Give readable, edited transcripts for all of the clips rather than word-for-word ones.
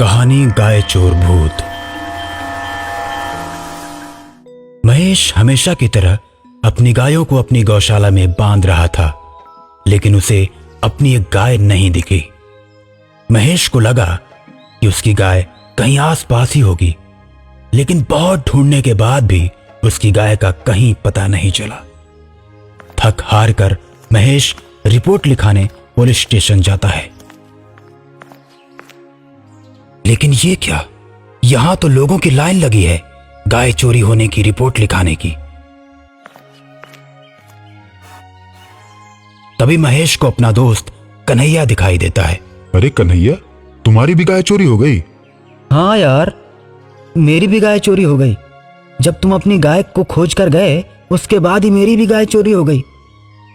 कहानी गाय चोर भूत। महेश हमेशा की तरह अपनी गायों को अपनी गौशाला में बांध रहा था, लेकिन उसे अपनी एक गाय नहीं दिखी। महेश को लगा कि उसकी गाय कहीं आसपास ही होगी, लेकिन बहुत ढूंढने के बाद भी उसकी गाय का कहीं पता नहीं चला। थक हार कर महेश रिपोर्ट लिखाने पुलिस स्टेशन जाता है। लेकिन ये क्या, यहां तो लोगों की लाइन लगी है गाय चोरी होने की रिपोर्ट लिखाने की। तभी महेश को अपना दोस्त कन्हैया दिखाई देता है। अरे कन्हैया, तुम्हारी भी गाय चोरी हो गई? हाँ यार, मेरी भी गाय चोरी हो गई। जब तुम अपनी गाय को खोज कर गए उसके बाद ही मेरी भी गाय चोरी हो गई।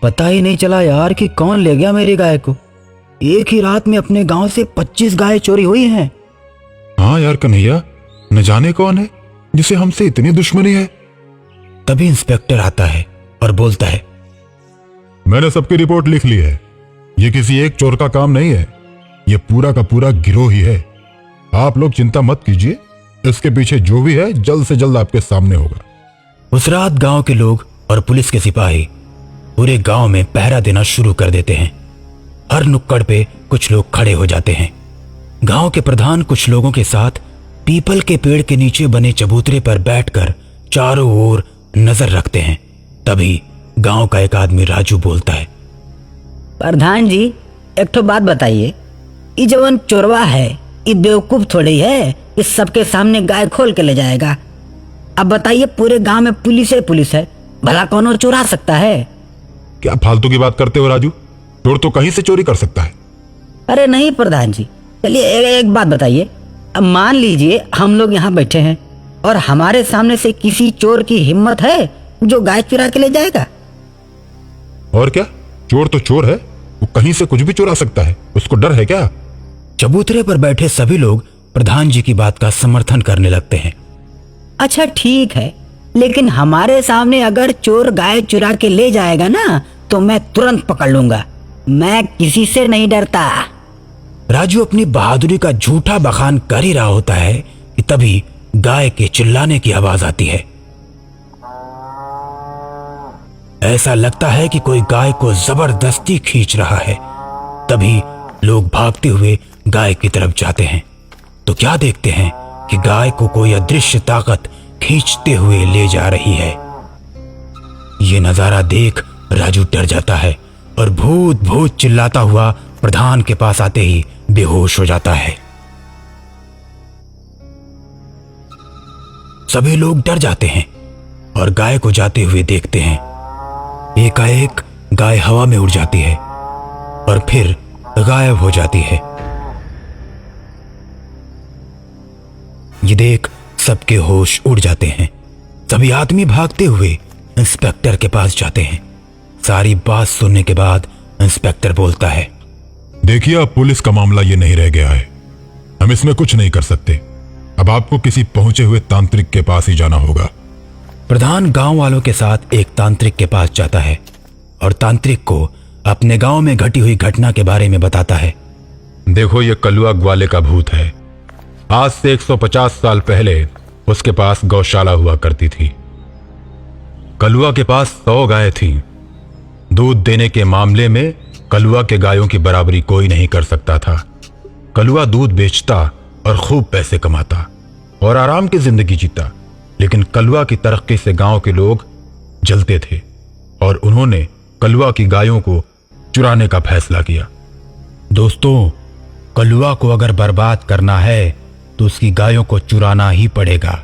पता ही नहीं चला यार कि कौन ले गया मेरी गाय को। एक ही रात में अपने गांव से 25 गाय चोरी हुई हैं। हाँ यार कन्हैया, न जाने कौन है जिसे हमसे इतनी दुश्मनी है। तभी इंस्पेक्टर आता है और बोलता है, मैंने सबकी रिपोर्ट लिख ली है। ये किसी एक चोर का काम नहीं है, ये पूरा का पूरा गिरोह ही है। आप लोग चिंता मत कीजिए, इसके पीछे जो भी है जल्द से जल्द आपके सामने होगा। उस रात गांव के लोग और पुलिस के सिपाही पूरे गांव में पहरा देना शुरू कर देते हैं। हर नुक्कड़ पे कुछ लोग खड़े हो जाते हैं। गांव के प्रधान कुछ लोगों के साथ पीपल के पेड़ के नीचे बने चबूतरे पर बैठकर चारों ओर नजर रखते हैं। तभी गांव का एक आदमी राजू बोलता है, प्रधान जी, एक तो बात बताइए, ये जवन चोरवा है ये बेवकूफ थोड़ी है, इस सबके सामने गाय खोल के ले जाएगा। अब बताइए, पूरे गांव में पुलिस है, भला कौन चुरा सकता है? क्या फालतू की बात करते हो राजू? चोर तो कहीं से चोरी कर सकता है। अरे नहीं प्रधान जी, चलिए एक बात बताइए। अब मान लीजिए हम लोग यहाँ बैठे हैं और हमारे सामने से किसी चोर की हिम्मत है जो गाय चुरा के ले जाएगा? और क्या, चोर तो चोर है, वो कहीं से कुछ भी चुरा सकता है, उसको डर है क्या? चबूतरे पर बैठे सभी लोग प्रधान जी की बात का समर्थन करने लगते हैं। अच्छा ठीक है, लेकिन हमारे सामने अगर चोर गाय चुरा के ले जाएगा ना तो मैं तुरंत पकड़ लूंगा। मैं किसी से नहीं डरता। राजू अपनी बहादुरी का झूठा बखान कर ही रहा होता है कि तभी गाय के चिल्लाने की आवाज आती है। ऐसा लगता है कि कोई गाय को जबरदस्ती खींच रहा है। तभी लोग भागते हुए गाय की तरफ जाते हैं तो क्या देखते हैं कि गाय को कोई अदृश्य ताकत खींचते हुए ले जा रही है। ये नजारा देख राजू डर जाता है और भूत भूत चिल्लाता हुआ प्रधान के पास आते ही बेहोश हो जाता है। सभी लोग डर जाते हैं और गाय को जाते हुए देखते हैं। एकाएक गाय हवा में उड़ जाती है और फिर गायब हो जाती है। ये देख सबके होश उड़ जाते हैं। सभी आदमी भागते हुए इंस्पेक्टर के पास जाते हैं। सारी बात सुनने के बाद इंस्पेक्टर बोलता है, देखिए, अब पुलिस का मामला ये नहीं रह गया है, हम इसमें कुछ नहीं कर सकते। अब आपको किसी पहुंचे हुए तांत्रिक के पास ही जाना होगा। प्रधान गांव वालों के साथ एक तांत्रिक के पास जाता है और तांत्रिक को अपने गांव में घटी हुई घटना के बारे में बताता है। देखो, ये कलुआ ग्वाले का भूत है। आज से 150 साल पहले उसके पास गौशाला हुआ करती थी। कलुआ के पास 100 गायें थीं। दूध देने के मामले में कलुआ के गायों की बराबरी कोई नहीं कर सकता था। कलुआ दूध बेचता और खूब पैसे कमाता और आराम की जिंदगी जीता, लेकिन कलुआ की तरक्की से गांव के लोग जलते थे और उन्होंने कलुआ की गायों को चुराने का फैसला किया। दोस्तों, कलुआ को अगर बर्बाद करना है तो उसकी गायों को चुराना ही पड़ेगा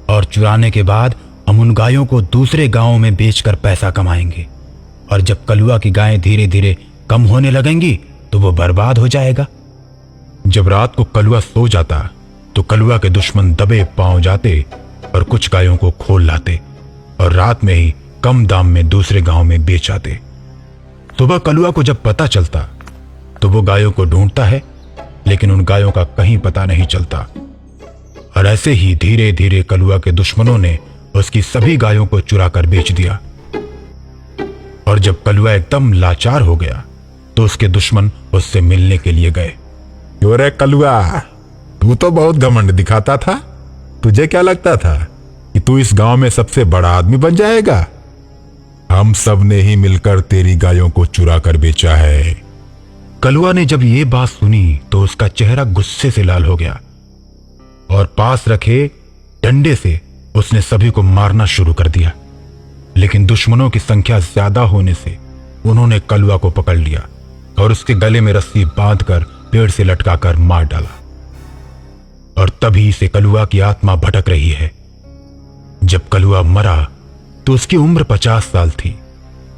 और चुराने के बाद हम उन गायों को दूसरे गांवों में बेचकर पैसा कमाएंगे और जब कलुआ की गायें धीरे धीरे कम होने लगेंगी तो वो बर्बाद हो जाएगा। जब रात को कलुआ सो जाता तो कलुआ के दुश्मन दबे पांव जाते और कुछ गायों को खोल लाते और रात में ही कम दाम में दूसरे गांव में बेच आते। सुबह कलुआ को जब पता चलता तो वो गायों को ढूंढता है, लेकिन उन गायों का कहीं पता नहीं चलता और ऐसे ही धीरे धीरे कलुआ के दुश्मनों ने उसकी सभी गायों को चुरा कर बेच दिया। और जब कलुआ एकदम लाचार हो गया तो उसके दुश्मन उससे मिलने के लिए गए। अरे कलुआ, तू तो बहुत घमंड दिखाता था। तुझे क्या लगता था कि तू इस गांव में सबसे बड़ा आदमी बन जाएगा? हम सब ने ही मिलकर तेरी गायों को चुरा कर बेचा है। कलुआ ने जब ये बात सुनी तो उसका चेहरा गुस्से से लाल हो गया और पास रखे डंडे से उसने सभी को मारना शुरू कर दिया। लेकिन दुश्मनों की संख्या ज्यादा होने से उन्होंने कलुआ को पकड़ लिया और उसके गले में रस्सी बांधकर पेड़ से लटकाकर मार डाला। और तभी से कलुआ की आत्मा भटक रही है। जब कलुआ मरा तो उसकी उम्र 50 साल थी।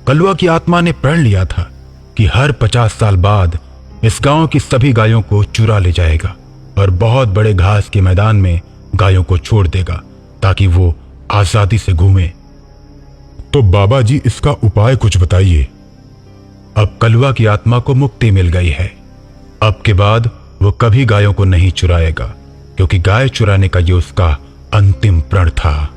कलुआ की आत्मा ने प्रण लिया था कि हर 50 साल बाद इस गांव की सभी गायों को चुरा ले जाएगा और बहुत बड़े घास के मैदान में गायों को छोड़ देगा ताकि वो आजादी से घूमे। तो बाबा जी, इसका उपाय कुछ बताइए। अब कलुआ की आत्मा को मुक्ति मिल गई है। अब के बाद वो कभी गायों को नहीं चुराएगा, क्योंकि गाय चुराने का ये उसका अंतिम प्रण था।